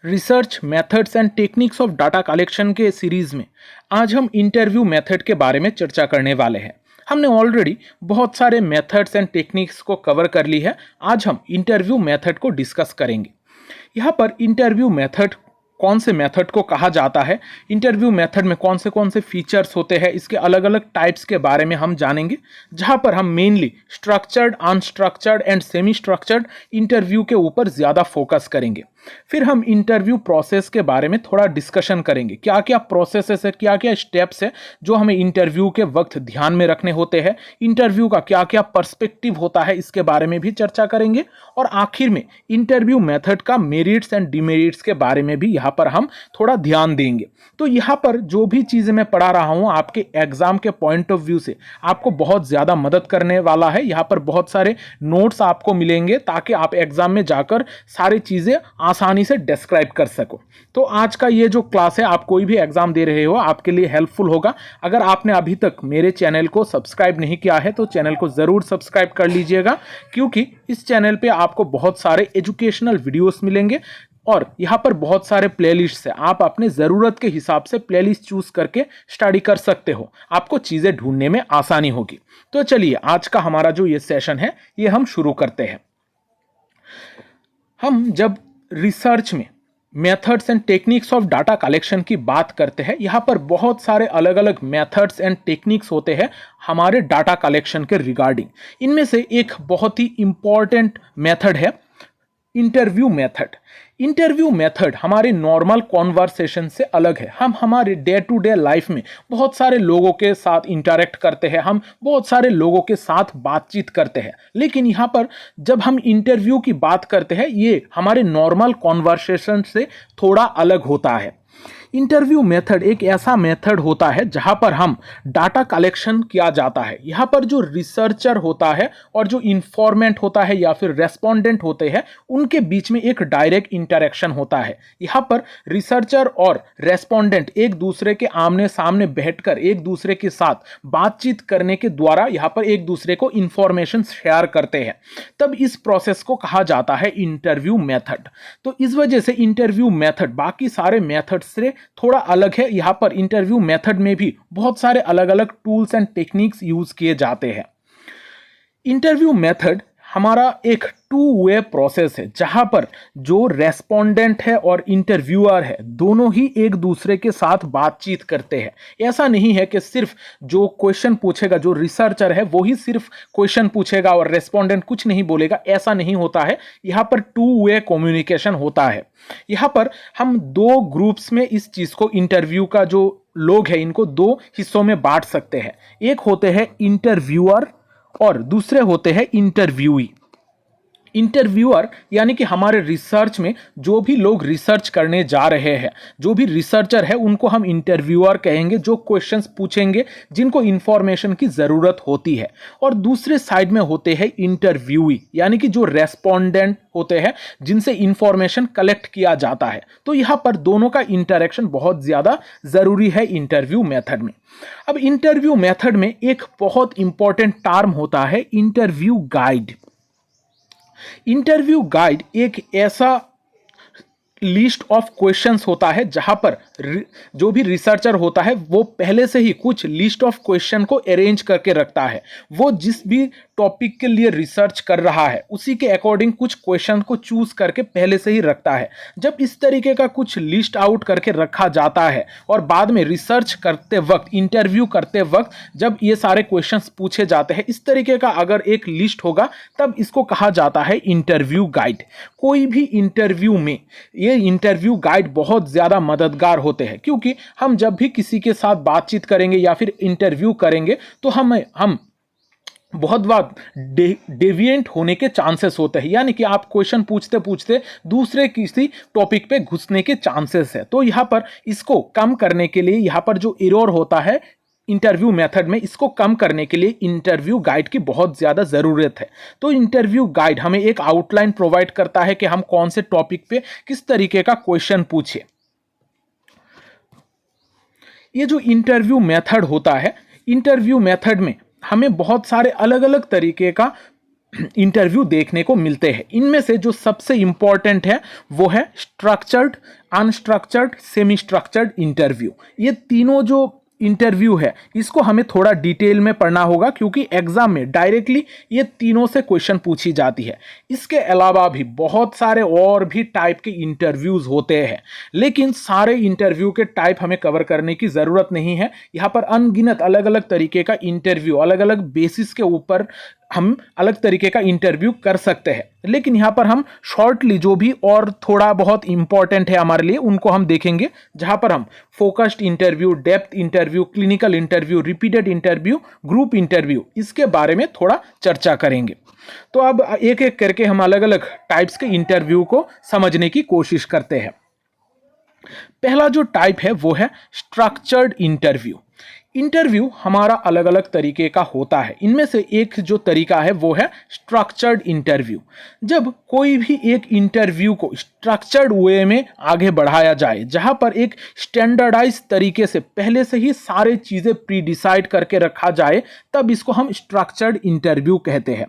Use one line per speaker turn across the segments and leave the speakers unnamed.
Research methods and techniques of data collection के series में आज हम इंटरव्यू मेथड के बारे में चर्चा करने वाले हैं। हमने ऑलरेडी बहुत सारे मेथड्स एंड टेक्निक्स को कवर कर ली है। आज हम इंटरव्यू मेथड को डिस्कस करेंगे। यहाँ पर इंटरव्यू मेथड कौन से मेथड को कहा जाता है, इंटरव्यू मेथड में कौन से फीचर्स होते हैं, इसके अलग अलग टाइप्स के बारे में हम जानेंगे। जहां पर हम mainly structured, unstructured and semi structured interview के ऊपर ज़्यादा फोकस करेंगे। फिर हम इंटरव्यू प्रोसेस के बारे में थोड़ा डिस्कशन करेंगे, क्या क्या प्रोसेसेस है, क्या क्या स्टेप्स है जो हमें इंटरव्यू के वक्त ध्यान में रखने होते हैं, इंटरव्यू का क्या क्या पर्सपेक्टिव होता है, इसके बारे में भी चर्चा करेंगे। और आखिर में इंटरव्यू मेथड का मेरिट्स एंड डिमेरिट्स के बारे में भी यहाँ पर हम थोड़ा ध्यान देंगे। तो यहाँ पर जो भी चीज़ें मैं पढ़ा रहा हूँ आपके एग्जाम के पॉइंट ऑफ व्यू से आपको बहुत ज़्यादा मदद करने वाला है। यहाँ पर बहुत सारे नोट्स आपको मिलेंगे ताकि आप एग्जाम में जाकर सारी चीज़ें आसानी से डिस्क्राइब कर सको। तो आज का ये जो क्लास है, आप कोई भी एग्जाम दे रहे हो आपके लिए हेल्पफुल होगा। अगर आपने अभी तक मेरे चैनल को सब्सक्राइब नहीं किया है तो चैनल को ज़रूर सब्सक्राइब कर लीजिएगा, क्योंकि इस चैनल पे आपको बहुत सारे एजुकेशनल वीडियोस मिलेंगे और यहाँ पर बहुत सारे प्लेलिस्ट है। आप अपने ज़रूरत के हिसाब से प्लेलिस्ट चूज करके स्टडी कर सकते हो, आपको चीज़ें ढूंढने में आसानी होगी। तो चलिए आज का हमारा जो ये सेशन है ये हम शुरू करते हैं। हम जब रिसर्च में methods and techniques of data collection की बात करते हैं, यहाँ पर बहुत सारे अलग अलग मेथड्स एंड टेक्निक्स होते हैं हमारे डाटा कलेक्शन के रिगार्डिंग। इनमें से एक बहुत ही इंपॉर्टेंट मेथड है इंटरव्यू मेथड। इंटरव्यू मेथड हमारे नॉर्मल कॉन्वर्सेशन से अलग है। हम हमारे डे टू डे लाइफ में बहुत सारे लोगों के साथ इंटरेक्ट करते हैं, हम बहुत सारे लोगों के साथ बातचीत करते हैं, लेकिन यहाँ पर जब हम इंटरव्यू की बात करते हैं ये हमारे नॉर्मल कॉन्वर्सेशन से थोड़ा अलग होता है। इंटरव्यू मेथड एक ऐसा मेथड होता है जहां पर हम डाटा कलेक्शन किया जाता है। यहाँ पर जो रिसर्चर होता है और जो इंफॉर्मेंट होता है या फिर रेस्पोंडेंट होते हैं उनके बीच में एक डायरेक्ट इंटरेक्शन होता है। यहाँ पर रिसर्चर और रेस्पोंडेंट एक दूसरे के आमने सामने बैठकर एक दूसरे के साथ बातचीत करने के द्वारा यहाँ पर एक दूसरे को इंफॉर्मेशन शेयर करते हैं। तब इस प्रोसेस को कहा जाता है इंटरव्यू मेथड। तो इस वजह से इंटरव्यू मेथड बाकी सारे मेथड से थोड़ा अलग है। यहां पर इंटरव्यू मेथड में भी बहुत सारे अलग अलग टूल्स एंड टेक्निक्स यूज किए जाते हैं। इंटरव्यू मेथड हमारा एक टू वे प्रोसेस है जहां पर जो रेस्पोंडेंट है और इंटरव्यूअर है दोनों ही एक दूसरे के साथ बातचीत करते हैं। ऐसा नहीं है कि सिर्फ जो क्वेश्चन पूछेगा, जो रिसर्चर है वो ही सिर्फ क्वेश्चन पूछेगा और रेस्पोंडेंट कुछ नहीं बोलेगा, ऐसा नहीं होता है। यहाँ पर टू वे कम्युनिकेशन होता है। यहाँ पर हम दो ग्रुप्स में इस चीज को, इंटरव्यू का जो लोग हैं इनको दो हिस्सों में बांट सकते हैं। एक होते हैं इंटरव्यूअर और दूसरे होते हैं इंटरव्यूई। इंटरव्यूअर यानी कि हमारे रिसर्च में जो भी लोग रिसर्च करने जा रहे हैं, जो भी रिसर्चर है उनको हम इंटरव्यूअर कहेंगे, जो क्वेश्चंस पूछेंगे, जिनको इंफॉर्मेशन की ज़रूरत होती है। और दूसरे साइड में होते हैं इंटरव्यूई यानी कि जो रेस्पोंडेंट होते हैं जिनसे इंफॉर्मेशन कलेक्ट किया जाता है। तो यहाँ पर दोनों का इंटरेक्शन बहुत ज़्यादा ज़रूरी है इंटरव्यू मेथड में। अब इंटरव्यू मेथड में एक बहुत इंपॉर्टेंट टर्म होता है इंटरव्यू गाइड। इंटरव्यू गाइड एक ऐसा लिस्ट ऑफ क्वेश्चंस होता है जहां पर जो भी रिसर्चर होता है वो पहले से ही कुछ लिस्ट ऑफ क्वेश्चन को अरेंज करके रखता है। वो जिस भी टॉपिक के लिए रिसर्च कर रहा है उसी के अकॉर्डिंग कुछ क्वेश्चन को चूज करके पहले से ही रखता है। जब इस तरीके का कुछ लिस्ट आउट करके रखा जाता है और बाद में रिसर्च करते वक्त, इंटरव्यू करते वक्त जब ये सारे क्वेश्चंस पूछे जाते हैं, इस तरीके का अगर एक लिस्ट होगा तब इसको कहा जाता है इंटरव्यू गाइड। कोई भी इंटरव्यू में ये इंटरव्यू गाइड बहुत ज़्यादा मददगार होते हैं, क्योंकि हम जब भी किसी के साथ बातचीत करेंगे या फिर इंटरव्यू करेंगे तो हम बहुत बार डेविएंट होने के चांसेस होते हैं, यानी कि आप क्वेश्चन पूछते पूछते दूसरे किसी टॉपिक पे घुसने के चांसेस है। तो यहाँ पर इसको कम करने के लिए, यहाँ पर जो एरर होता है इंटरव्यू मेथड में, इसको कम करने के लिए इंटरव्यू गाइड की बहुत ज़्यादा ज़रूरत है। तो इंटरव्यू गाइड हमें एक आउटलाइन प्रोवाइड करता है कि हम कौन से टॉपिक पे किस तरीके का क्वेश्चन पूछे। ये जो इंटरव्यू मेथड होता है, इंटरव्यू मेथड में हमें बहुत सारे अलग अलग तरीके का इंटरव्यू देखने को मिलते हैं। इनमें से जो सबसे इंपॉर्टेंट है वो है structured, unstructured, semi structured interview. ये तीनों जो इंटरव्यू है इसको हमें थोड़ा डिटेल में पढ़ना होगा, क्योंकि एग्जाम में डायरेक्टली ये तीनों से क्वेश्चन पूछी जाती है। इसके अलावा भी बहुत सारे और भी टाइप के इंटरव्यूज होते हैं, लेकिन सारे इंटरव्यू के टाइप हमें कवर करने की ज़रूरत नहीं है। यहाँ पर अनगिनत अलग अलग तरीके का इंटरव्यू, अलग अलग बेसिस के ऊपर हम अलग तरीके का इंटरव्यू कर सकते हैं, लेकिन यहाँ पर हम शॉर्टली जो भी और थोड़ा बहुत इंपॉर्टेंट है हमारे लिए उनको हम देखेंगे, जहाँ पर हम focused interview, depth interview, clinical interview, repeated interview, group interview, इसके बारे में थोड़ा चर्चा करेंगे। तो अब एक एक करके हम अलग अलग टाइप्स के इंटरव्यू को समझने की कोशिश करते हैं। पहला जो टाइप है वो है स्ट्रक्चर्ड इंटरव्यू। इंटरव्यू हमारा अलग अलग तरीके का होता है। इनमें से एक जो तरीका है वो है स्ट्रक्चर्ड इंटरव्यू। जब कोई भी एक इंटरव्यू को स्ट्रक्चर्ड वे में आगे बढ़ाया जाए, जहां पर एक स्टैंडर्डाइज तरीके से पहले से ही सारे चीज़ें प्री डिसाइड करके रखा जाए, तब इसको हम स्ट्रक्चर्ड इंटरव्यू कहते हैं।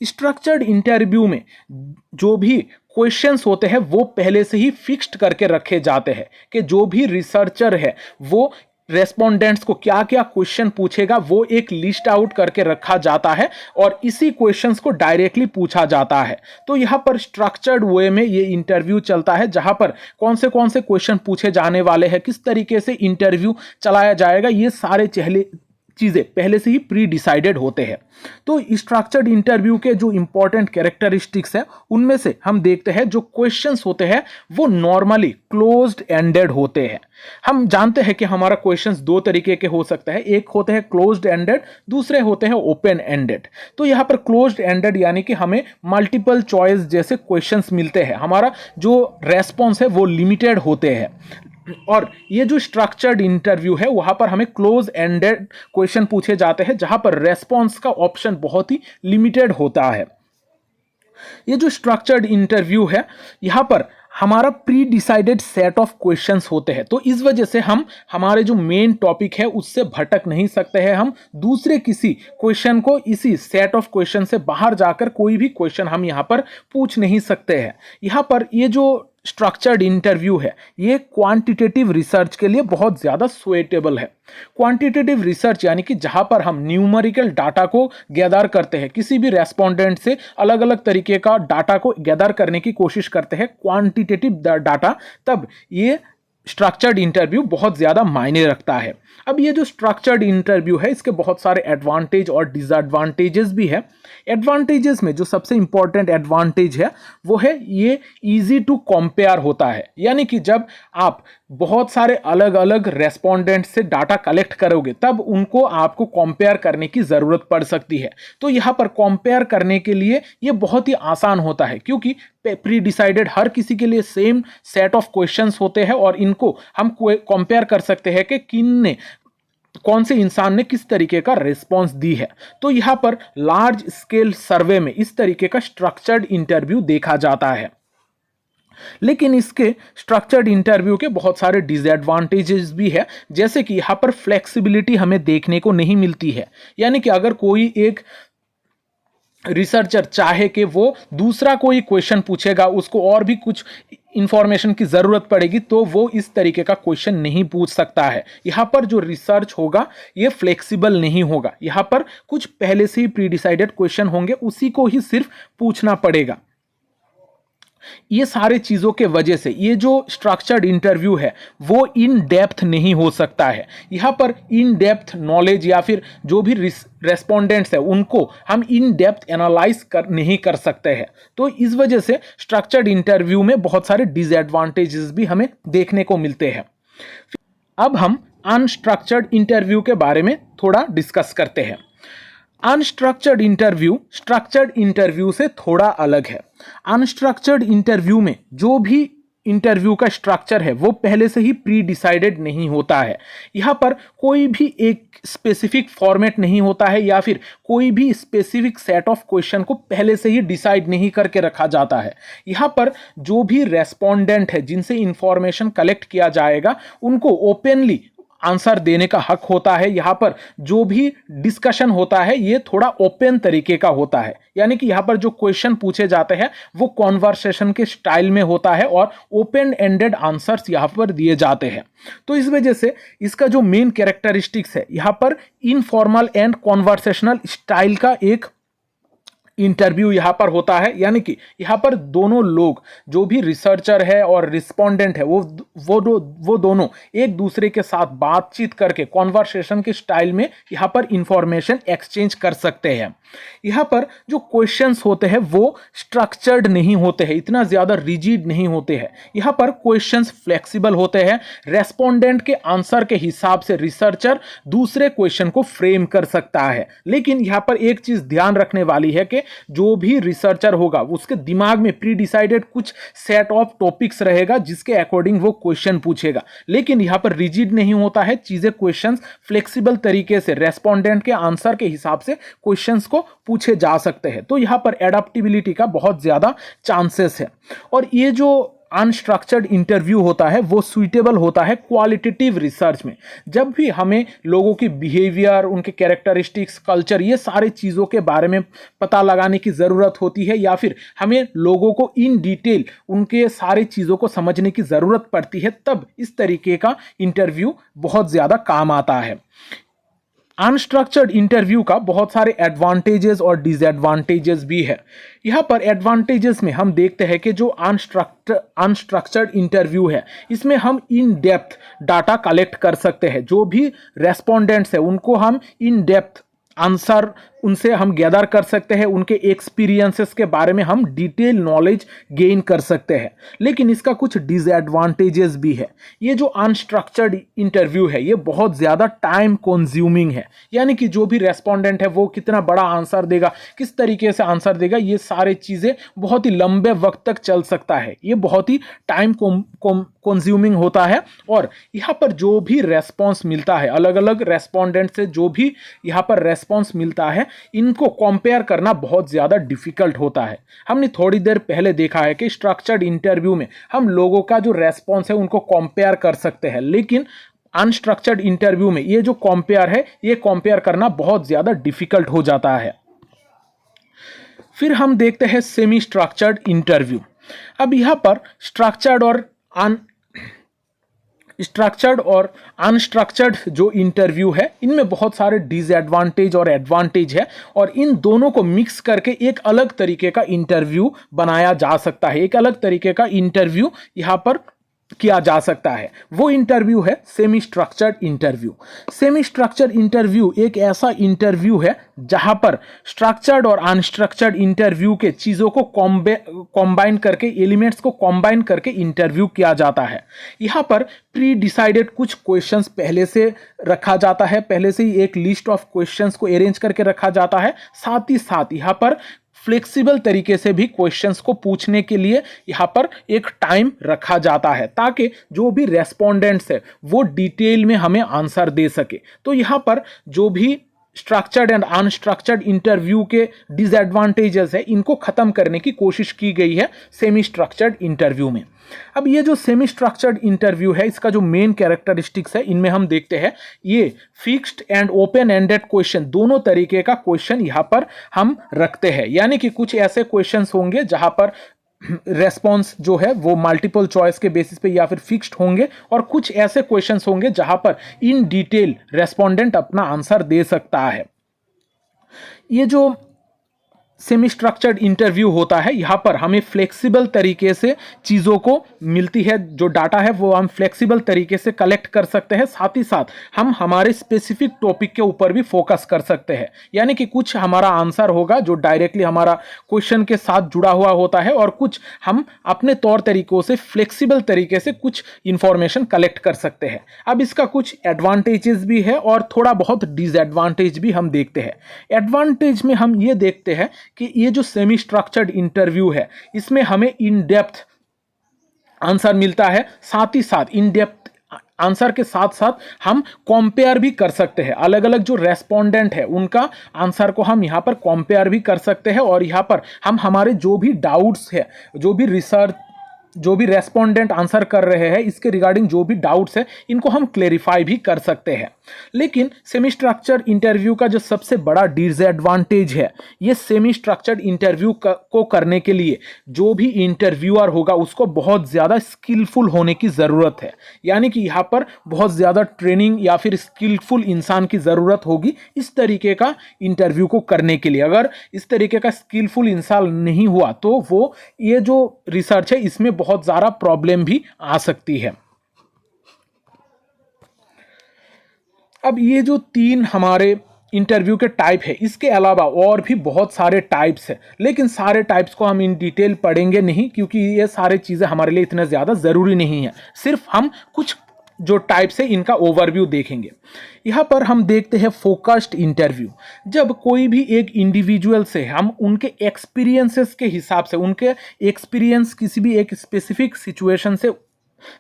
स्ट्रक्चर्ड इंटरव्यू में जो भी क्वेश्चंस होते हैं वो पहले से ही फिक्स्ड करके रखे जाते हैं कि जो भी रिसर्चर है वो रेस्पोंडेंट्स को क्या क्या क्वेश्चन पूछेगा, वो एक लिस्ट आउट करके रखा जाता है और इसी क्वेश्चंस को डायरेक्टली पूछा जाता है। तो यहाँ पर स्ट्रक्चर्ड वे में ये इंटरव्यू चलता है, जहाँ पर कौन से क्वेश्चन पूछे जाने वाले हैं, किस तरीके से इंटरव्यू चलाया जाएगा, ये सारे चीज़ें पहले से ही प्री डिसाइडेड होते हैं। तो स्ट्रक्चर्ड इंटरव्यू के जो इंपॉर्टेंट कैरेक्टरिस्टिक्स है उनमें से हम देखते हैं जो क्वेश्चंस होते हैं वो नॉर्मली क्लोज्ड एंडेड होते हैं। हम जानते हैं कि हमारा क्वेश्चंस दो तरीके के हो सकते हैं, एक होते हैं क्लोज्ड एंडेड, दूसरे होते हैं ओपन एंडेड। तो यहाँ पर क्लोज्ड एंडेड यानी कि हमें मल्टीपल चॉइस जैसे क्वेश्चंस मिलते हैं, हमारा जो रेस्पॉन्स है वो लिमिटेड होते हैं। और ये जो स्ट्रक्चर्ड इंटरव्यू है वहां पर हमें क्लोज एंडेड क्वेश्चन पूछे जाते हैं, जहां पर रेस्पॉन्स का ऑप्शन बहुत ही लिमिटेड होता है। ये जो स्ट्रक्चर्ड इंटरव्यू है यहाँ पर हमारा pre decided set of questions होते हैं, तो इस वजह से हम हमारे जो मेन टॉपिक है उससे भटक नहीं सकते हैं। हम दूसरे किसी क्वेश्चन को इसी सेट ऑफ क्वेश्चन से बाहर जाकर कोई भी क्वेश्चन हम यहाँ पर पूछ नहीं सकते हैं। यहाँ पर ये जो स्ट्रक्चर्ड इंटरव्यू है ये क्वांटिटेटिव रिसर्च के लिए बहुत ज़्यादा सुइटेबल है। क्वांटिटेटिव रिसर्च यानी कि जहाँ पर हम न्यूमेरिकल डाटा को गैदर करते हैं, किसी भी रेस्पोंडेंट से अलग अलग तरीके का डाटा को गैदर करने की कोशिश करते हैं, क्वांटिटेटिव डाटा, तब ये स्ट्रक्चर्ड इंटरव्यू बहुत ज़्यादा मायने रखता है। अब ये जो स्ट्रक्चर्ड इंटरव्यू है इसके बहुत सारे एडवांटेज और डिसएडवांटेजेस भी है। एडवांटेजेस में जो सबसे इंपॉर्टेंट एडवांटेज है वो है ये इजी टू कंपेयर होता है, यानी कि जब आप बहुत सारे अलग अलग रेस्पोंडेंट से डाटा कलेक्ट करोगे तब उनको आपको कंपेयर करने की ज़रूरत पड़ सकती है। तो यहाँ पर कंपेयर करने के लिए ये बहुत ही आसान होता है, क्योंकि प्री डिसाइडेड हर किसी के लिए सेम सेट ऑफ क्वेश्चंस होते हैं और इनको हम कंपेयर कर सकते हैं कि कौन से इंसान ने किस तरीके का रिस्पॉन्स दी है। तो यहाँ पर लार्ज स्केल सर्वे में इस तरीके का स्ट्रक्चर्ड इंटरव्यू देखा जाता है। लेकिन इसके स्ट्रक्चर्ड इंटरव्यू के बहुत सारे डिसएडवांटेजेस भी है, जैसे कि यहाँ पर फ्लेक्सिबिलिटी हमें देखने को नहीं मिलती है। यानी कि अगर कोई एक रिसर्चर चाहे कि वो दूसरा कोई क्वेश्चन पूछेगा, उसको और भी कुछ इंफॉर्मेशन की ज़रूरत पड़ेगी, तो वो इस तरीके का क्वेश्चन नहीं पूछ सकता है। यहाँ पर जो रिसर्च होगा ये फ्लेक्सिबल नहीं होगा। यहाँ पर कुछ पहले से ही प्री डिसाइडेड क्वेश्चन होंगे, उसी को ही सिर्फ पूछना पड़ेगा। ये सारे चीज़ों के वजह से ये जो स्ट्रक्चर्ड इंटरव्यू है वो इन डेप्थ नहीं हो सकता है। यहाँ पर इन डेप्थ नॉलेज या फिर जो भी रेस्पोंडेंट्स है उनको हम इन डेप्थ एनालाइज नहीं कर सकते हैं। तो इस वजह से स्ट्रक्चर्ड इंटरव्यू में बहुत सारे डिसएडवांटेजेस भी हमें देखने को मिलते हैं। अब हम अनस्ट्रक्चर्ड इंटरव्यू के बारे में थोड़ा डिस्कस करते हैं। अनस्ट्रक्चर्ड इंटरव्यू स्ट्रक्चर्ड इंटरव्यू से थोड़ा अलग है। अनस्ट्रक्चर्ड इंटरव्यू में जो भी इंटरव्यू का स्ट्रक्चर है वो पहले से ही प्री डिसाइडेड नहीं होता है। यहाँ पर कोई भी एक स्पेसिफिक फॉर्मेट नहीं होता है या फिर कोई भी स्पेसिफिक सेट ऑफ क्वेश्चन को पहले से ही डिसाइड नहीं करके रखा जाता है। यहाँ पर जो भी रेस्पोंडेंट है जिनसे इंफॉर्मेशन कलेक्ट किया जाएगा उनको ओपनली आंसर देने का हक होता है। यहाँ पर जो भी डिस्कशन होता है ये थोड़ा ओपन तरीके का होता है, यानी कि यहाँ पर जो क्वेश्चन पूछे जाते हैं वो कॉन्वर्सेशन के स्टाइल में होता है और ओपन एंडेड आंसर्स यहाँ पर दिए जाते हैं। तो इस वजह से इसका जो मेन कैरेक्टरिस्टिक्स है यहाँ पर इनफॉर्मल एंड कॉन्वर्सेशनल स्टाइल का एक इंटरव्यू यहाँ पर होता है, यानी कि यहाँ पर दोनों लोग जो भी रिसर्चर है और रिस्पोंडेंट है वो दोनों एक दूसरे के साथ बातचीत करके कॉन्वर्सेशन के स्टाइल में यहाँ पर इंफॉर्मेशन एक्सचेंज कर सकते हैं। यहाँ पर जो क्वेश्चंस होते हैं वो स्ट्रक्चर्ड नहीं होते हैं, इतना ज़्यादा रिजिड नहीं होते हैं। यहाँ पर क्वेश्चंस फ्लेक्सिबल होते हैं। रेस्पोंडेंट के आंसर के हिसाब से रिसर्चर दूसरे क्वेश्चन को फ्रेम कर सकता है। लेकिन यहाँ पर एक चीज़ ध्यान रखने वाली है कि जो भी रिसर्चर होगा उसके दिमाग में प्री डिसाइडेड कुछ सेट ऑफ टॉपिक्स रहेगा जिसके अकॉर्डिंग वो क्वेश्चन पूछेगा। लेकिन यहाँ पर रिजिड नहीं होता है, चीज़ें क्वेश्चंस फ्लेक्सिबल तरीके से रेस्पोंडेंट के आंसर के हिसाब से क्वेश्चंस को पूछे जा सकते हैं। तो यहाँ पर एडाप्टिबिलिटी का बहुत ज़्यादा चांसेस है। और ये जो अनस्ट्रक्चर्ड इंटरव्यू होता है वो सुइटेबल होता है क्वालिटेटिव रिसर्च में। जब भी हमें लोगों की बिहेवियर, उनके कैरेक्टरिस्टिक्स, कल्चर, ये सारी चीज़ों के बारे में पता लगाने की ज़रूरत होती है या फिर हमें लोगों को इन डिटेल उनके सारी चीज़ों को समझने की ज़रूरत पड़ती है, तब इस तरीके का इंटरव्यू बहुत ज़्यादा काम आता है। अनस्ट्रक्चर्ड इंटरव्यू का बहुत सारे एडवांटेजेस और डिसएडवांटेजेस भी है। यहाँ पर एडवांटेजेस में हम देखते हैं कि जो अनस्ट्रक्चर्ड इंटरव्यू है इसमें हम इन डेप्थ डाटा कलेक्ट कर सकते हैं। जो भी रेस्पोंडेंट्स है उनको हम इन डेप्थ आंसर उनसे हम गैदर कर सकते हैं, उनके एक्सपीरियंसेस के बारे में हम डिटेल नॉलेज गेन कर सकते हैं। लेकिन इसका कुछ डिसएडवांटेजेस भी है। ये जो अनस्ट्रक्चर्ड इंटरव्यू है ये बहुत ज़्यादा टाइम कंज्यूमिंग है, यानी कि जो भी रेस्पोंडेंट है वो कितना बड़ा आंसर देगा, किस तरीके से आंसर देगा, ये सारी चीज़ें बहुत ही लंबे वक्त तक चल सकता है। ये बहुत ही टाइम कंज्यूमिंग होता है। और यहाँ पर जो भी रेस्पॉन्स मिलता है, अलग अलग रेस्पोंडेंट से जो भी यहाँ पर रेस्पॉन्स मिलता है, इनको कंपेयर करना बहुत ज़्यादा डिफिकल्ट होता है। हमने थोड़ी देर पहले देखा है कि स्ट्रक्चर्ड इंटरव्यू में हम लोगों का जो रेस्पॉन्स है उनको कंपेयर कर सकते हैं, लेकिन अनस्ट्रक्चर्ड इंटरव्यू में ये जो कंपेयर है ये कंपेयर करना बहुत ज़्यादा डिफिकल्ट हो जाता है। फिर हम देखते हैं सेमी स्ट्रक्चर्ड इंटरव्यू। अब यहाँ पर स्ट्रक्चर्ड और अनस्ट्रक्चर्ड जो इंटरव्यू है इनमें बहुत सारे डिसएडवांटेज और एडवांटेज है, और इन दोनों को मिक्स करके एक अलग तरीके का इंटरव्यू बनाया जा सकता है। एक अलग तरीके का इंटरव्यू यहाँ पर किया जा सकता है। वो इंटरव्यू है semi structured interview. Semi structured interview एक ऐसा इंटरव्यू है जहां पर स्ट्रक्चर्ड और अनस्ट्रक्चर्ड इंटरव्यू के चीज़ों को कॉम्बाइन करके, एलिमेंट्स को कॉम्बाइन करके इंटरव्यू किया जाता है। यहाँ पर प्री डिसाइडेड कुछ क्वेश्चंस पहले से रखा जाता है, पहले से ही एक लिस्ट ऑफ क्वेश्चंस को अरेंज करके रखा जाता है। साथ ही साथ यहाँ पर फ्लेक्सिबल तरीके से भी क्वेश्चंस को पूछने के लिए यहाँ पर एक टाइम रखा जाता है, ताकि जो भी रेस्पोंडेंट्स है वो डिटेल में हमें आंसर दे सके। तो यहाँ पर जो भी स्ट्रक्चर्ड एंड अनस्ट्रक्चर्ड इंटरव्यू के डिसएडवांटेजेस है इनको खत्म करने की कोशिश की गई है सेमी स्ट्रक्चर्ड इंटरव्यू में। अब ये जो सेमी स्ट्रक्चर्ड इंटरव्यू है इसका जो मेन कैरेक्टरिस्टिक्स है इनमें हम देखते हैं ये fixed and open ended question, दोनों तरीके का क्वेश्चन यहाँ पर हम रखते हैं। यानी कि कुछ ऐसे क्वेश्चंस होंगे जहां पर रेस्पॉन्स जो है वो मल्टीपल चॉइस के बेसिस पे या फिर फिक्स्ड होंगे, और कुछ ऐसे क्वेश्चंस होंगे जहां पर इन डिटेल रेस्पोंडेंट अपना आंसर दे सकता है। ये जो सेमी स्ट्रक्चर्ड इंटरव्यू होता है यहाँ पर हमें फ्लेक्सिबल तरीके से चीज़ों को मिलती है, जो डाटा है वो हम फ्लेक्सिबल तरीके से कलेक्ट कर सकते हैं। साथ ही साथ हम हमारे स्पेसिफिक टॉपिक के ऊपर भी फोकस कर सकते हैं, यानी कि कुछ हमारा आंसर होगा जो डायरेक्टली हमारा क्वेश्चन के साथ जुड़ा हुआ होता है, और कुछ हम अपने तौर तरीकों से फ्लेक्सिबल तरीके से कुछ इंफॉर्मेशन कलेक्ट कर सकते हैं। अब इसका कुछ एडवांटेजेस भी है और थोड़ा बहुत डिसएडवांटेज भी हम देखते हैं। एडवांटेज में हम ये देखते हैं कि ये जो सेमी स्ट्रक्चर्ड इंटरव्यू है इसमें हमें इन डेप्थ आंसर मिलता है। साथ ही साथ इन डेप्थ आंसर के साथ साथ हम कंपेयर भी कर सकते हैं, अलग अलग जो रेस्पोंडेंट है उनका आंसर को हम यहाँ पर कंपेयर भी कर सकते हैं, और यहाँ पर हम हमारे जो भी डाउट्स है, जो भी जो भी रेस्पोंडेंट आंसर कर रहे हैं इसके रिगार्डिंग जो भी डाउट्स है इनको हम क्लेरिफाई भी कर सकते हैं। लेकिन सेमी स्ट्रक्चर्ड इंटरव्यू का जो सबसे बड़ा डिसएडवांटेज है, ये सेमी स्ट्रक्चर्ड इंटरव्यू को करने के लिए जो भी इंटरव्यूअर होगा उसको बहुत ज़्यादा स्किलफुल होने की ज़रूरत है। यानी कि यहाँ पर बहुत ज़्यादा ट्रेनिंग या फिर स्किलफुल इंसान की ज़रूरत होगी इस तरीके का इंटरव्यू को करने के लिए। अगर इस तरीके का स्किलफुल इंसान नहीं हुआ तो वो ये जो रिसर्च है इसमें बहुत ज़्यादा प्रॉब्लम भी आ सकती है। अब ये जो 3 हमारे इंटरव्यू के टाइप है, इसके अलावा और भी बहुत सारे टाइप्स है, लेकिन सारे टाइप्स को हम इन डिटेल पढ़ेंगे नहीं क्योंकि ये सारे चीज़ें हमारे लिए इतना ज़्यादा ज़रूरी नहीं है। सिर्फ हम कुछ जो टाइप्स है इनका ओवरव्यू देखेंगे। यहाँ पर हम देखते हैं फोकस्ड इंटरव्यू। जब कोई भी एक इंडिविजुअल से हम उनके एक्सपीरियंसेस के हिसाब से, उनके एक्सपीरियंस किसी भी एक स्पेसिफिक सिचुएशन से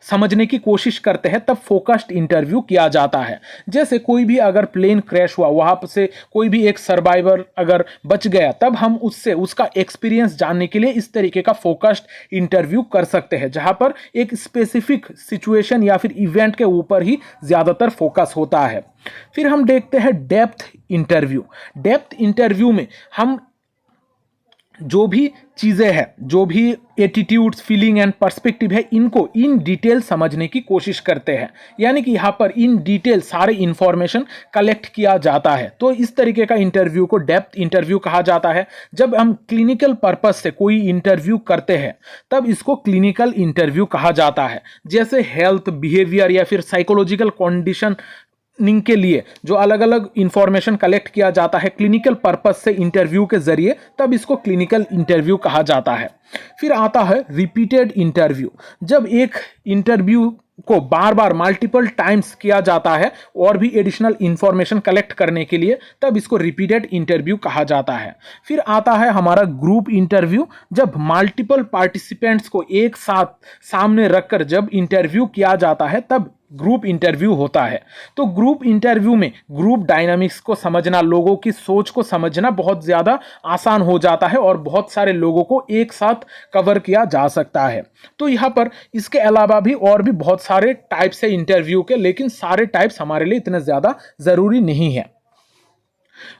समझने की कोशिश करते हैं, तब फोकस्ड इंटरव्यू किया जाता है। जैसे कोई भी अगर प्लेन क्रैश हुआ, वहां से कोई भी एक सर्वाइवर अगर बच गया, तब हम उससे उसका एक्सपीरियंस जानने के लिए इस तरीके का फोकस्ड इंटरव्यू कर सकते हैं, जहां पर एक स्पेसिफिक सिचुएशन या फिर इवेंट के ऊपर ही ज्यादातर फोकस होता है। फिर हम देखते हैं डेप्थ इंटरव्यू। डेप्थ इंटरव्यू में हम जो भी चीज़ें हैं, जो भी एटीट्यूड्स, फीलिंग एंड पर्सपेक्टिव है, इनको इन डिटेल समझने की कोशिश करते हैं। यानी कि यहाँ पर इन डिटेल सारे इंफॉर्मेशन कलेक्ट किया जाता है। तो इस तरीके का इंटरव्यू को डेप्थ इंटरव्यू कहा जाता है। जब हम क्लिनिकल पर्पस से कोई इंटरव्यू करते हैं तब इसको क्लिनिकल इंटरव्यू कहा जाता है। जैसे हेल्थ, बिहेवियर या फिर साइकोलॉजिकल कंडीशन के लिए जो अलग अलग इंफॉर्मेशन कलेक्ट किया जाता है क्लिनिकल पर्पस से इंटरव्यू के जरिए, तब इसको क्लिनिकल इंटरव्यू कहा जाता है। फिर आता है रिपीटेड इंटरव्यू। जब एक इंटरव्यू को बार बार मल्टीपल टाइम्स किया जाता है और भी एडिशनल इंफॉर्मेशन कलेक्ट करने के लिए, तब इसको रिपीटेड इंटरव्यू कहा जाता है। फिर आता है हमारा ग्रुप इंटरव्यू। जब मल्टीपल पार्टिसिपेंट्स को एक साथ सामने रखकर जब इंटरव्यू किया जाता है तब ग्रुप इंटरव्यू होता है। तो ग्रुप इंटरव्यू में ग्रुप डायनामिक्स को समझना, लोगों की सोच को समझना बहुत ज़्यादा आसान हो जाता है और बहुत सारे लोगों को एक साथ कवर किया जा सकता है। तो यहाँ पर इसके अलावा भी और भी बहुत सारे टाइप्स है इंटरव्यू के, लेकिन सारे टाइप्स हमारे लिए इतने ज़्यादा ज़रूरी नहीं है।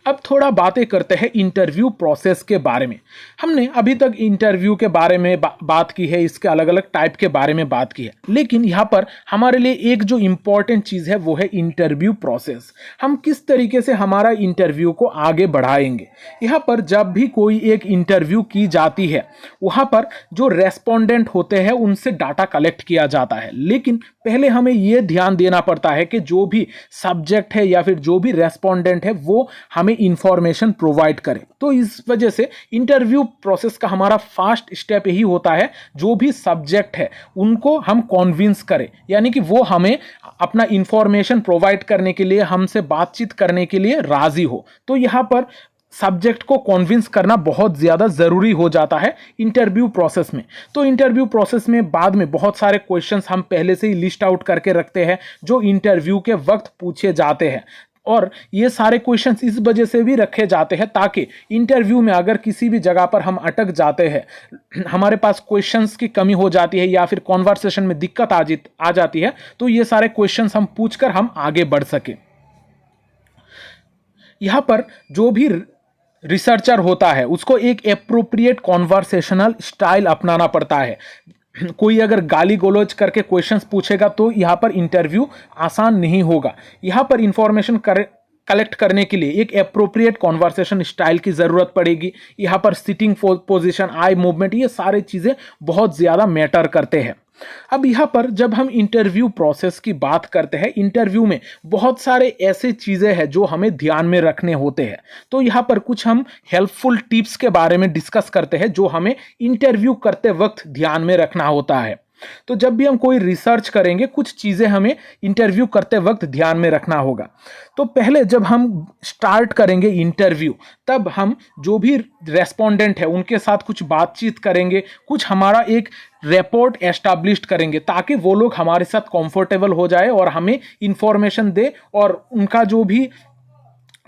अब थोड़ा बातें करते हैं इंटरव्यू प्रोसेस के बारे में। हमने अभी तक इंटरव्यू के बारे में बात की है, इसके अलग अलग टाइप के बारे में बात की है, लेकिन यहाँ पर हमारे लिए एक जो इम्पॉर्टेंट चीज़ है वो है इंटरव्यू प्रोसेस। हम किस तरीके से हमारा इंटरव्यू को आगे बढ़ाएंगे। यहाँ पर जब भी कोई एक इंटरव्यू की जाती है, वहाँ पर जो रेस्पोंडेंट होते हैं उनसे डाटा कलेक्ट किया जाता है, लेकिन पहले हमें ये ध्यान देना पड़ता है कि जो भी सब्जेक्ट है या फिर जो भी रेस्पोंडेंट है वो हमें इंफॉर्मेशन प्रोवाइड करे। तो इस वजह से इंटरव्यू प्रोसेस का हमारा फर्स्ट स्टेप यही होता है, जो भी सब्जेक्ट है उनको हम कॉन्विंस करें, यानी कि वो हमें अपना इंफॉर्मेशन प्रोवाइड करने के लिए, हमसे बातचीत करने के लिए राजी हो। तो यहाँ पर सब्जेक्ट को कॉन्विंस करना बहुत ज़्यादा ज़रूरी हो जाता है इंटरव्यू प्रोसेस में। तो इंटरव्यू प्रोसेस में बाद में बहुत सारे क्वेश्चंस हम पहले से ही लिस्ट आउट करके रखते हैं जो इंटरव्यू के वक्त पूछे जाते हैं, और ये सारे क्वेश्चंस इस वजह से भी रखे जाते हैं ताकि इंटरव्यू में अगर किसी भी जगह पर हम अटक जाते हैं, हमारे पास क्वेश्चंस की कमी हो जाती है या फिर कॉन्वर्सेशन में दिक्कत आ जाती है, तो ये सारे क्वेश्चंस हम पूछकर हम आगे बढ़ सके। यहाँ पर जो भी रिसर्चर होता है उसको एक एप्रोप्रिएट कॉन्वर्सेशनल स्टाइल अपनाना पड़ता है। कोई अगर गाली गलौज करके क्वेश्चंस पूछेगा तो यहाँ पर इंटरव्यू आसान नहीं होगा। यहाँ पर इंफॉर्मेशन कलेक्ट करने के लिए एक एप्रोप्रिएट कॉन्वर्सेशन स्टाइल की ज़रूरत पड़ेगी। यहाँ पर सिटिंग पोजीशन, आई मूवमेंट, ये सारे चीज़ें बहुत ज़्यादा मैटर करते हैं। अब यहाँ पर जब हम इंटरव्यू प्रोसेस की बात करते हैं, इंटरव्यू में बहुत सारे ऐसे चीज़ें हैं जो हमें ध्यान में रखने होते हैं। तो यहाँ पर कुछ हम हेल्पफुल टिप्स के बारे में डिस्कस करते हैं जो हमें इंटरव्यू करते वक्त ध्यान में रखना होता है। तो जब भी हम कोई रिसर्च करेंगे, कुछ चीज़ें हमें इंटरव्यू करते वक्त ध्यान में रखना होगा। तो पहले जब हम स्टार्ट करेंगे इंटरव्यू, तब हम जो भी रेस्पोंडेंट है उनके साथ कुछ बातचीत करेंगे, कुछ हमारा एक रिपोर्ट एस्टैब्लिश करेंगे ताकि वो लोग हमारे साथ कंफर्टेबल हो जाए और हमें इंफॉर्मेशन दे और उनका जो भी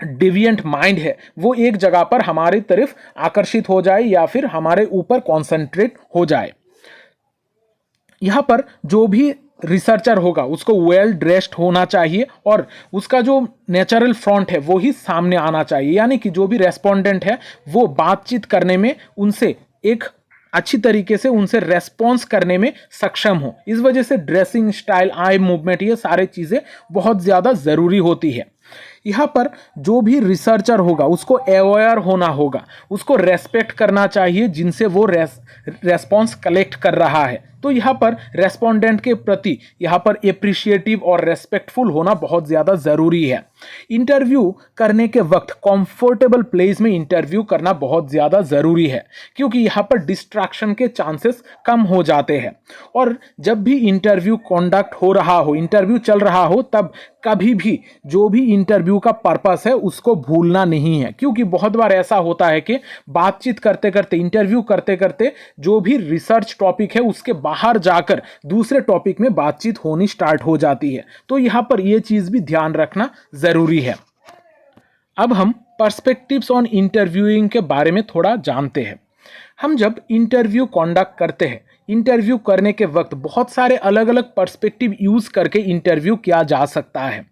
डिविएंट माइंड है वो एक जगह पर हमारी तरफ आकर्षित हो जाए या फिर हमारे ऊपर कॉन्सेंट्रेट हो जाए। यहाँ पर जो भी रिसर्चर होगा उसको वेल ड्रेस्ड होना चाहिए और उसका जो नेचुरल फ्रंट है वो ही सामने आना चाहिए, यानी कि जो भी रेस्पोंडेंट है वो बातचीत करने में उनसे एक अच्छी तरीके से उनसे रेस्पॉन्स करने में सक्षम हो। इस वजह से ड्रेसिंग स्टाइल, आई मूवमेंट, ये सारे चीज़ें बहुत ज़्यादा ज़रूरी होती है। यहाँ पर जो भी रिसर्चर होगा उसको अवेयर होना होगा, उसको रेस्पेक्ट करना चाहिए जिनसे वो रेस्पॉन्स कलेक्ट कर रहा है। तो यहाँ पर रेस्पोंडेंट के प्रति यहाँ पर एप्रिशिएटिव और रेस्पेक्टफुल होना बहुत ज़्यादा ज़रूरी है। इंटरव्यू करने के वक्त कंफर्टेबल प्लेस में इंटरव्यू करना बहुत ज़्यादा ज़रूरी है, क्योंकि यहाँ पर डिस्ट्रैक्शन के चांसेस कम हो जाते हैं। और जब भी इंटरव्यू कंडक्ट हो रहा हो, इंटरव्यू चल रहा हो, तब कभी भी जो भी इंटरव्यू का पर्पस है उसको भूलना नहीं है, क्योंकि बहुत बार ऐसा होता है कि बातचीत करते करते, इंटरव्यू करते करते जो भी रिसर्च टॉपिक है उसके बाहर जाकर दूसरे टॉपिक में बातचीत होनी स्टार्ट हो जाती है। तो यहाँ पर यह चीज़ भी ध्यान रखना ज़रूरी है। अब हम पर्सपेक्टिव्स ऑन इंटरव्यूइंग के बारे में थोड़ा जानते हैं। हम जब इंटरव्यू कंडक्ट करते हैं, इंटरव्यू करने के वक्त बहुत सारे अलग अलग पर्सपेक्टिव यूज़ करके इंटरव्यू किया जा सकता है।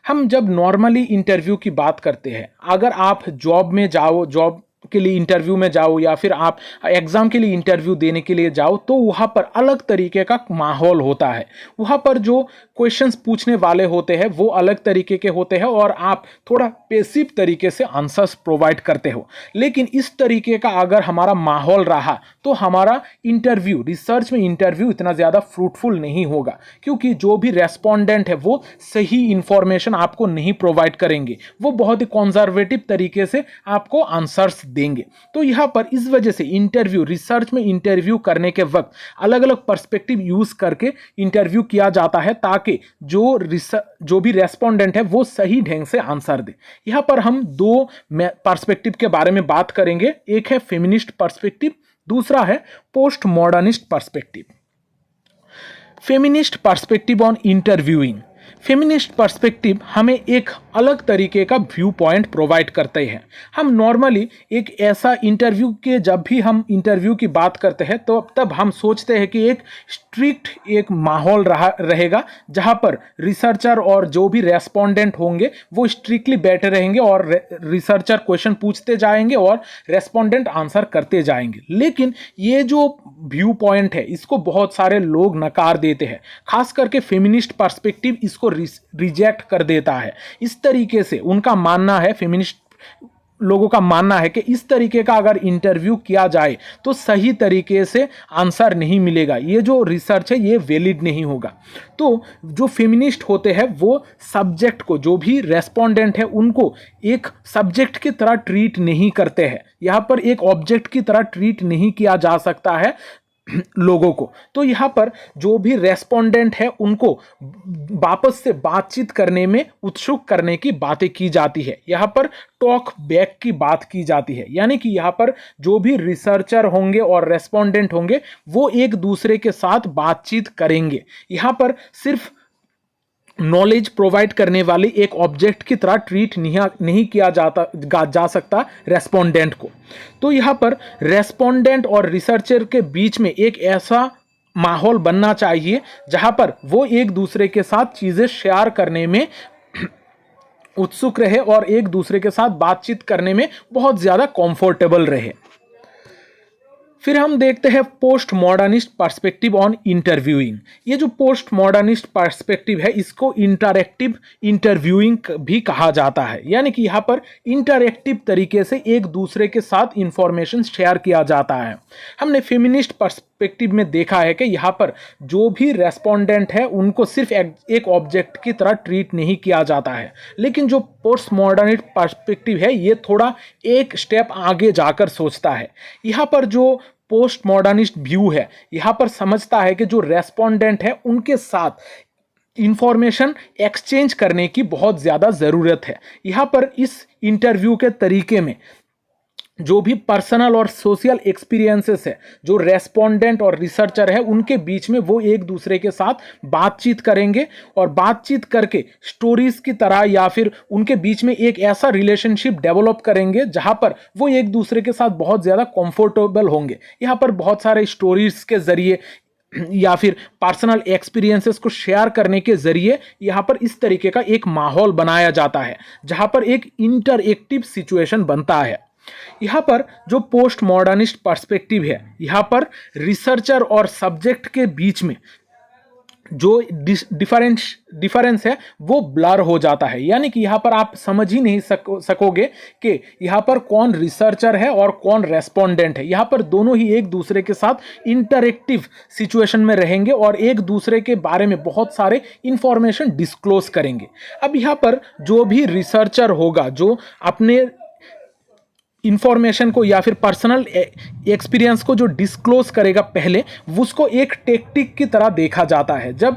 हम जब नॉर्मली इंटरव्यू की बात करते हैं, अगर आप जॉब में जाओ, जॉब के लिए इंटरव्यू में जाओ या फिर आप एग्ज़ाम के लिए इंटरव्यू देने के लिए जाओ, तो वहाँ पर अलग तरीके का माहौल होता है। वहाँ पर जो क्वेश्चंस पूछने वाले होते हैं वो अलग तरीके के होते हैं और आप थोड़ा पैसिव तरीके से आंसर्स प्रोवाइड करते हो। लेकिन इस तरीके का अगर हमारा माहौल रहा तो हमारा इंटरव्यू, रिसर्च में इंटरव्यू इतना ज़्यादा फ्रूटफुल नहीं होगा, क्योंकि जो भी रेस्पोंडेंट है वो सही इंफॉर्मेशन आपको नहीं प्रोवाइड करेंगे, वो बहुत ही कंजर्वेटिव तरीके से आपको आंसर्स देंगे। तो यहाँ पर इस वजह से इंटरव्यू, रिसर्च में इंटरव्यू करने के वक्त अलग अलग पर्सपेक्टिव यूज करके इंटरव्यू किया जाता है, ताकि जो भी रेस्पोंडेंट है वो सही ढंग से आंसर दे। यहाँ पर हम दो पर्सपेक्टिव के बारे में बात करेंगे। एक है फेमिनिस्ट पर्सपेक्टिव, दूसरा है post modernist perspective. Feminist perspective on interviewing. Feminist perspective हमें एक अलग तरीके का व्यू पॉइंट प्रोवाइड करते हैं। हम नॉर्मली एक ऐसा इंटरव्यू के, जब भी हम इंटरव्यू की बात करते हैं तो तब हम सोचते हैं कि एक स्ट्रिक्ट एक माहौल रहेगा, जहां पर रिसर्चर और जो भी रेस्पोंडेंट होंगे वो स्ट्रिक्टली बैठे रहेंगे और रिसर्चर क्वेश्चन पूछते जाएंगे और रेस्पोंडेंट आंसर करते जाएंगे। लेकिन ये जो व्यू पॉइंट है इसको बहुत सारे लोग नकार देते हैं, खास करके फेमिनिस्ट पर्सपेक्टिव इसको रिजेक्ट कर देता है। इस तरीके से उनका मानना है, फेमिनिस्ट लोगों का मानना है कि इस तरीके का अगर इंटरव्यू किया जाए तो सही तरीके से आंसर नहीं मिलेगा, ये जो रिसर्च है ये वैलिड नहीं होगा। तो जो फेमिनिस्ट होते हैं वो सब्जेक्ट को, जो भी रेस्पोंडेंट है उनको एक सब्जेक्ट की तरह ट्रीट नहीं करते हैं। यहाँ पर एक ऑब्जेक्ट की तरह ट्रीट नहीं किया जा सकता है लोगों को। तो यहाँ पर जो भी रेस्पोंडेंट है उनको वापस से बातचीत करने में उत्सुक करने की बातें की जाती है। यहाँ पर टॉक बैक की बात की जाती है, यानी कि यहाँ पर जो भी रिसर्चर होंगे और रेस्पोंडेंट होंगे वो एक दूसरे के साथ बातचीत करेंगे। यहाँ पर सिर्फ नॉलेज प्रोवाइड करने वाली एक ऑब्जेक्ट की तरह ट्रीट नहीं किया जा सकता रेस्पोंडेंट को। तो यहाँ पर रेस्पोंडेंट और रिसर्चर के बीच में एक ऐसा माहौल बनना चाहिए जहाँ पर वो एक दूसरे के साथ चीज़ें शेयर करने में उत्सुक रहे और एक दूसरे के साथ बातचीत करने में बहुत ज़्यादा कंफर्टेबल रहे। फिर हम देखते हैं post modernist perspective on interviewing. ये जो पोस्ट मॉडर्निस्ट पर्सपेक्टिव है इसको इंटरैक्टिव इंटरव्यूइंग भी कहा जाता है, यानी कि यहाँ पर इंटरैक्टिव तरीके से एक दूसरे के साथ इंफॉर्मेशन शेयर किया जाता है। हमने फेमिनिस्ट पर्सपेक्टिव में देखा है कि यहाँ पर जो भी रेस्पोंडेंट है उनको सिर्फ एक ऑब्जेक्ट की तरह ट्रीट नहीं किया जाता है, लेकिन जो पोस्ट मॉडर्निस्ट पर्सपेक्टिव है ये थोड़ा एक स्टेप आगे जाकर सोचता है। यहाँ पर जो पोस्ट मॉडर्निस्ट व्यू है यहाँ पर समझता है कि जो रेस्पोंडेंट है उनके साथ इंफॉर्मेशन एक्सचेंज करने की बहुत ज़्यादा ज़रूरत है। यहाँ पर इस इंटरव्यू के तरीके में जो भी पर्सनल और सोशल एक्सपीरियंसेस है जो रेस्पोंडेंट और रिसर्चर है उनके बीच में वो एक दूसरे के साथ बातचीत करेंगे और बातचीत करके स्टोरीज की तरह या फिर उनके बीच में एक ऐसा रिलेशनशिप डेवलप करेंगे जहां पर वो एक दूसरे के साथ बहुत ज़्यादा कंफर्टेबल होंगे। यहाँ पर बहुत सारे स्टोरीज के जरिए या फिर पर्सनल एक्सपीरियंसेस को शेयर करने के जरिए यहाँ पर इस तरीके का एक माहौल बनाया जाता है जहाँ पर एक इंटरएक्टिव सिचुएशन बनता है। यहाँ पर जो पोस्ट मॉडर्निस्ट पर्सपेक्टिव है, यहाँ पर रिसर्चर और सब्जेक्ट के बीच में जो डिफरेंस है वो ब्लर हो जाता है। यानी कि यहाँ पर आप समझ ही नहीं सकोगे कि यहाँ पर कौन रिसर्चर है और कौन रेस्पोंडेंट है। यहाँ पर दोनों ही एक दूसरे के साथ इंटरएक्टिव सिचुएशन में रहेंगे और एक दूसरे के बारे में बहुत सारे इंफॉर्मेशन डिस्क्लोज करेंगे। अब यहाँ पर जो भी रिसर्चर होगा जो अपने इंफॉर्मेशन को या फिर पर्सनल एक्सपीरियंस को जो डिस्क्लोज करेगा पहले, उसको एक टेक्टिक की तरह देखा जाता है। जब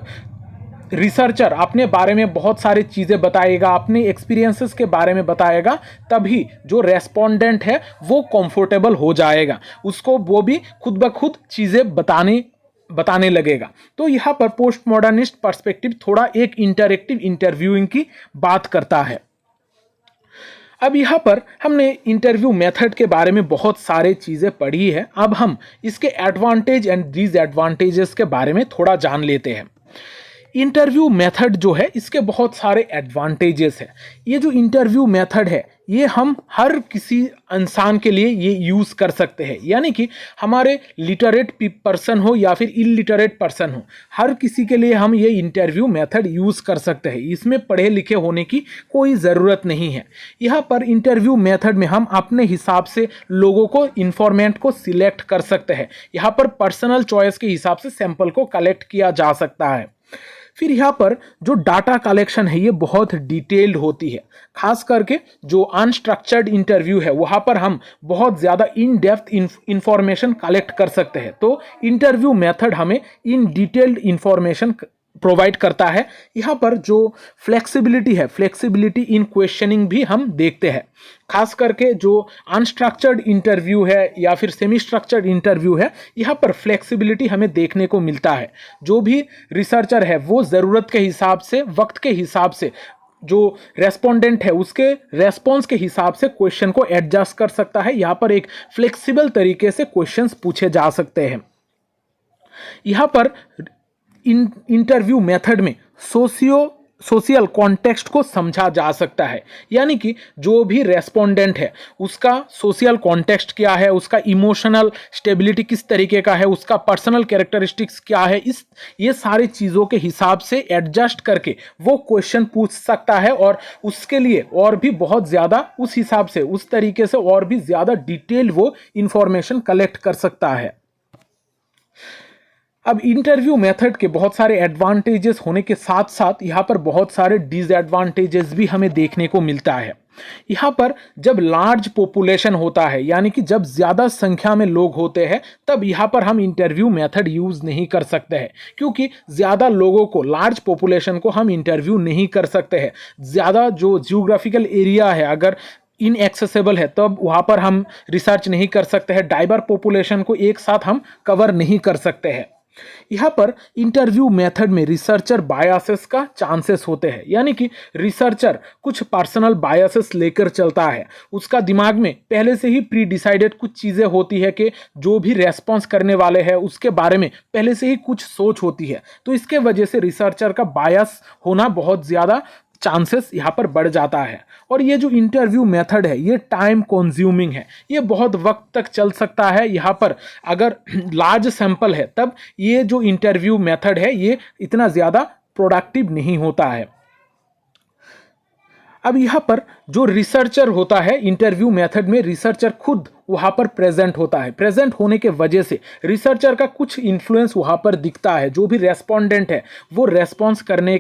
रिसर्चर अपने बारे में बहुत सारी चीज़ें बताएगा, अपने एक्सपीरियंसेस के बारे में बताएगा, तभी जो रेस्पोंडेंट है वो कंफर्टेबल हो जाएगा, उसको वो भी खुद ब खुद चीज़ें बताने लगेगा। तो यहाँ पर पोस्ट मॉडर्निस्ट पर्सपेक्टिव थोड़ा एक इंटरएक्टिव इंटरव्यूइंग की बात करता है। अब यहाँ पर हमने इंटरव्यू मेथड के बारे में बहुत सारे चीज़ें पढ़ी है। अब हम इसके एडवांटेज एंड डिसएडवांटेजेस के बारे में थोड़ा जान लेते हैं। इंटरव्यू मेथड जो है इसके बहुत सारे एडवांटेजेस है। ये जो इंटरव्यू मेथड है ये हम हर किसी इंसान के लिए ये यूज़ कर सकते हैं। यानी कि हमारे लिटरेट पर्सन हो या फिर इलिटरेट पर्सन हो, हर किसी के लिए हम ये इंटरव्यू मेथड यूज़ कर सकते हैं। इसमें पढ़े लिखे होने की कोई ज़रूरत नहीं है। यहाँ पर इंटरव्यू मेथड में हम अपने हिसाब से लोगों को इन्फॉर्मेंट को सिलेक्ट कर सकते हैं। यहाँ पर पर्सनल चॉइस के हिसाब से सैंपल को कलेक्ट किया जा सकता है। फिर यहाँ पर जो डाटा कलेक्शन है ये बहुत डिटेल्ड होती है। खास करके जो अनस्ट्रक्चर्ड इंटरव्यू है वहाँ पर हम बहुत ज़्यादा इन डेप्थ इंफॉर्मेशन कलेक्ट कर सकते हैं। तो इंटरव्यू मेथड हमें इन डिटेल्ड इंफॉर्मेशन प्रोवाइड करता है। यहाँ पर जो फ्लेक्सिबिलिटी है, फ्लेक्सिबिलिटी इन क्वेश्चनिंग भी हम देखते हैं। खास करके जो अनस्ट्रक्चर्ड इंटरव्यू है या फिर सेमी स्ट्रक्चर्ड इंटरव्यू है, यहाँ पर फ्लेक्सिबिलिटी हमें देखने को मिलता है। जो भी रिसर्चर है वो ज़रूरत के हिसाब से, वक्त के हिसाब से, जो रेस्पोंडेंट है उसके रेस्पॉन्स के हिसाब से क्वेश्चन को एडजस्ट कर सकता है। यहाँ पर एक फ्लेक्सिबल तरीके से क्वेश्चंस पूछे जा सकते हैं। यहाँ पर इंटरव्यू मेथड में सोशियल कॉन्टेक्स्ट को समझा जा सकता है। यानी कि जो भी रेस्पोंडेंट है उसका सोशल कॉन्टेक्स्ट क्या है, उसका इमोशनल स्टेबिलिटी किस तरीके का है, उसका पर्सनल कैरेक्टरिस्टिक्स क्या है, ये सारी चीज़ों के हिसाब से एडजस्ट करके वो क्वेश्चन पूछ सकता है और उसके लिए और भी बहुत ज़्यादा उस हिसाब से, उस तरीके से और भी ज़्यादा डिटेल वो इंफॉर्मेशन कलेक्ट कर सकता है। अब इंटरव्यू मेथड के बहुत सारे एडवांटेजेस होने के साथ साथ यहाँ पर बहुत सारे डिसएडवांटेजेस भी हमें देखने को मिलता है। यहाँ पर जब लार्ज पॉपुलेशन होता है, यानी कि जब ज़्यादा संख्या में लोग होते हैं, तब यहाँ पर हम इंटरव्यू मेथड यूज़ नहीं कर सकते हैं, क्योंकि ज़्यादा लोगों को, लार्ज पॉपुलेशन को हम इंटरव्यू नहीं कर सकते हैं। ज़्यादा जो जियोग्राफिकल एरिया है अगर इनएक्सेसिबल है तब वहाँ पर हम रिसर्च नहीं कर सकते हैं। डाइवर पॉपुलेशन को एक साथ हम कवर नहीं कर सकते हैं। यहाँ पर इंटरव्यू मेथड में रिसर्चर बायसेस का चांसेस होते हैं। यानी कि रिसर्चर कुछ पर्सनल बायसेस लेकर चलता है। उसका दिमाग में पहले से ही प्री डिसाइडेड कुछ चीज़ें होती है कि जो भी रेस्पॉन्स करने वाले हैं उसके बारे में पहले से ही कुछ सोच होती है। तो इसके वजह से रिसर्चर का बायस होना बहुत ज़्यादा चांसेस यहाँ पर बढ़ जाता है। और ये जो इंटरव्यू मेथड है ये टाइम कंज्यूमिंग है, ये बहुत वक्त तक चल सकता है। यहाँ पर अगर लार्ज सैंपल है तब ये जो इंटरव्यू मेथड है ये इतना ज़्यादा प्रोडक्टिव नहीं होता है। अब यहाँ पर जो रिसर्चर होता है इंटरव्यू मेथड में, रिसर्चर खुद वहाँ पर प्रेजेंट होता है। प्रेजेंट होने के वजह से रिसर्चर का कुछ इन्फ्लुएंस वहाँ पर दिखता है। जो भी रेस्पोंडेंट है वो रेस्पॉन्स करने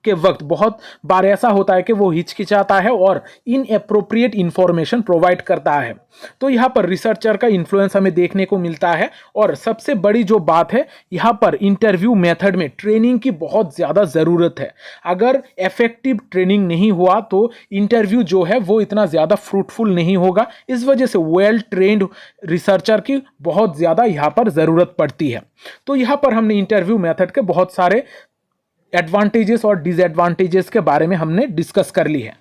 के वक्त बहुत बार ऐसा होता है कि वो हिचकिचाता है और इनएप्रोप्रिएट इंफॉर्मेशन प्रोवाइड करता है। तो यहाँ पर रिसर्चर का इन्फ्लुएंस हमें देखने को मिलता है। और सबसे बड़ी जो बात है, यहाँ पर इंटरव्यू मेथड में ट्रेनिंग की बहुत ज़्यादा ज़रूरत है। अगर इफेक्टिव ट्रेनिंग नहीं हुआ तो इंटरव्यू जो है वो इतना ज़्यादा फ्रूटफुल नहीं होगा। इस वजह से वेल ट्रेंड रिसर्चर की बहुत ज़्यादा यहाँ पर ज़रूरत पड़ती है। तो यहाँ पर हमने इंटरव्यू मेथड के बहुत सारे एडवांटेजेस और डिसएडवांटेजेस के बारे में हमने डिस्कस कर ली है।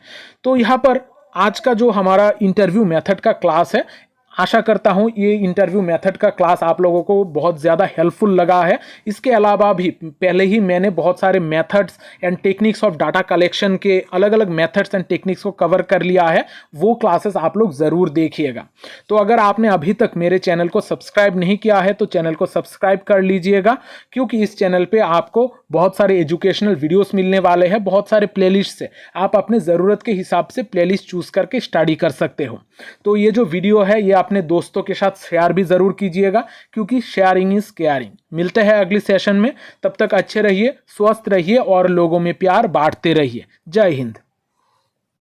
तो यहाँ पर आज का जो हमारा इंटरव्यू मेथड का क्लास है, आशा करता हूँ ये इंटरव्यू मेथड का क्लास आप लोगों को बहुत ज़्यादा हेल्पफुल लगा है। इसके अलावा भी पहले ही मैंने बहुत सारे methods and techniques of data collection के अलग अलग मेथड्स एंड टेक्निक्स को कवर कर लिया है, वो क्लासेस आप लोग ज़रूर देखिएगा। तो अगर आपने अभी तक मेरे चैनल को सब्सक्राइब नहीं किया है तो चैनल को सब्सक्राइब कर लीजिएगा, क्योंकि इस चैनल पर आपको बहुत सारे एजुकेशनल वीडियोज़ मिलने वाले हैं। बहुत सारे प्लेलिस्ट से आप अपने ज़रूरत के हिसाब से प्लेलिस्ट चूज़ करके स्टडी कर सकते हो। तो ये जो वीडियो है ये अपने दोस्तों के साथ शेयर भी जरूर कीजिएगा, क्योंकि शेयरिंग इज केयरिंग। मिलते हैं अगली सेशन में, तब तक अच्छे रहिए, स्वस्थ रहिए और लोगों में प्यार बांटते रहिए। जय हिंद।